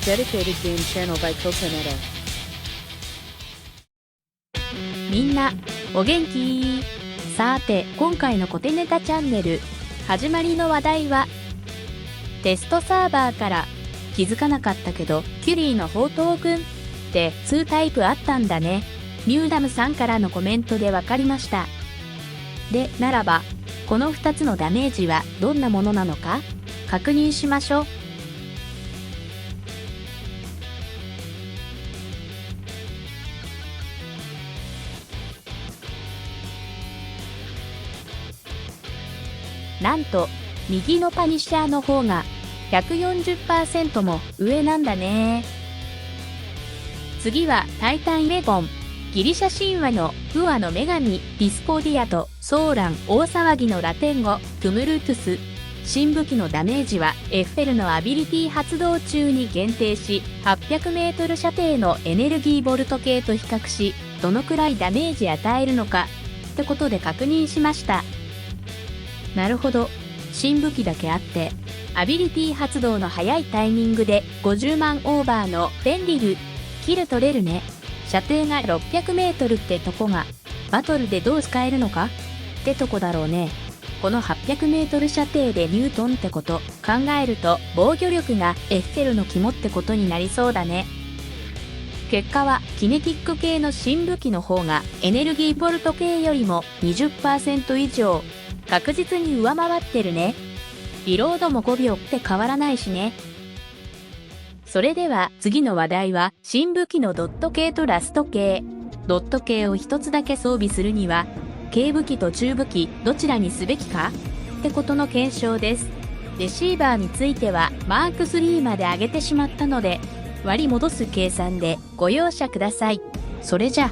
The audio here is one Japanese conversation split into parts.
dedicated game channel by Coconetta。みんな、お元気？さて、今回のコテネタチャンネル、始まりの話題は、テストサーバーから気づかなかったけど、キュリーの砲塔群って2タイプあったんだね。ミューダムさんからのコメントでわかりました。で、ならば、この2つのダメージはどんなものなのか確認しましょう。なんと、右のパニッシャーの方が 140% も上なんだね。次はタイタンイレゴン。ギリシャ神話の不和の女神ディスコディアとソーラン大騒ぎのラテン語クムルトゥス。新武器のダメージはエッフェルのアビリティ発動中に限定し、800メートル射程のエネルギーボルト系と比較し、どのくらいダメージ与えるのかってことで確認しました。なるほど。新武器だけあって、アビリティ発動の早いタイミングで50万オーバーのベンリル、キル取れるね。射程が600メートルってとこが、バトルでどう使えるのかってとこだろうね。この800メートル射程でニュートンってこと考えると、防御力がエッフェルの肝ってことになりそうだね。結果は、キネティック系の新武器の方がエネルギーボルト系よりも 20% 以上、確実に上回ってるね。リロードも5秒って変わらないしね。それでは次の話題は新武器のドット系とラスト系。ドット系を一つだけ装備するには、軽武器と中武器どちらにすべきかってことの検証です。レシーバーについてはマーク3まで上げてしまったので、割り戻す計算でご容赦ください。それじゃ。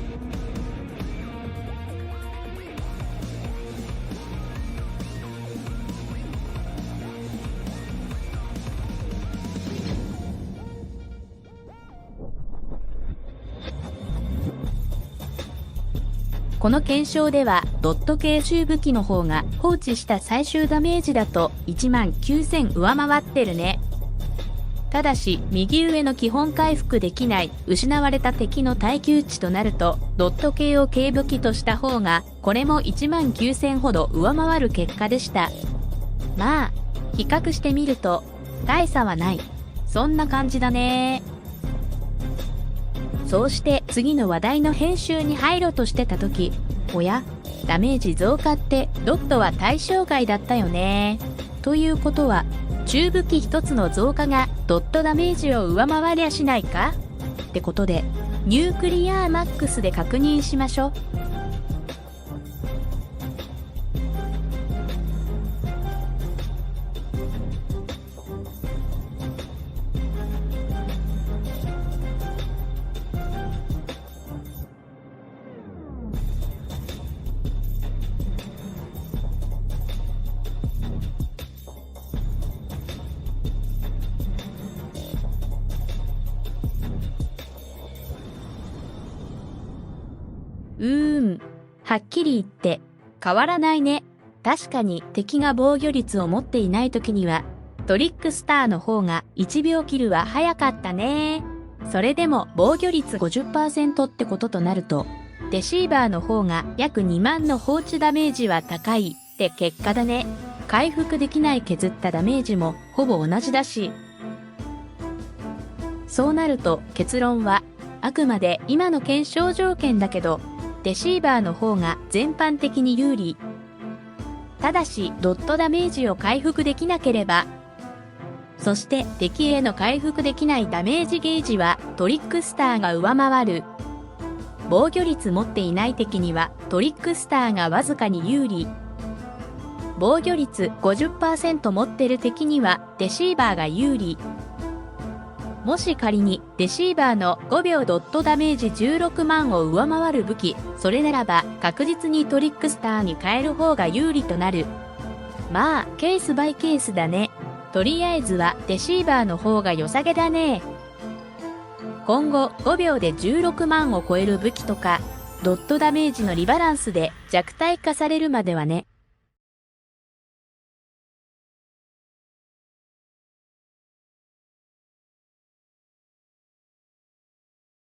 この検証では、ドット系中武器の方が放置した最終ダメージだと19000上回ってるね。ただし、右上の基本回復できない失われた敵の耐久値となると、ドット系を軽武器とした方が、これも19000ほど上回る結果でした。まあ、比較してみると、大差はない。そんな感じだね。そうして次の話題の編集に入ろうとしてた時、おや、ダメージ増加ってドットは対象外だったよね。ということは、中武器一つの増加がドットダメージを上回りゃしないかってことで、ニュークリアーマックスで確認しましょう。はっきり言って変わらないね。確かに敵が防御率を持っていない時にはトリックスターの方が1秒キルは早かったね。それでも防御率 50% ってこととなると、レシーバーの方が約2万の放置ダメージは高いって結果だね。回復できない削ったダメージもほぼ同じだし。そうなると結論は、あくまで今の検証条件だけど、レシーバーの方が全般的に有利。ただし、ドットダメージを回復できなければ、そして敵への回復できないダメージゲージはトリックスターが上回る。防御率持っていない敵にはトリックスターがわずかに有利。防御率 50% 持ってる敵にはレシーバーが有利。もし仮にレシーバーの5秒ドットダメージ16万を上回る武器、それならば確実にトリックスターに変える方が有利となる。まあ、ケースバイケースだね。とりあえずはレシーバーの方が良さげだね。今後5秒で16万を超える武器とか、ドットダメージのリバランスで弱体化されるまではね。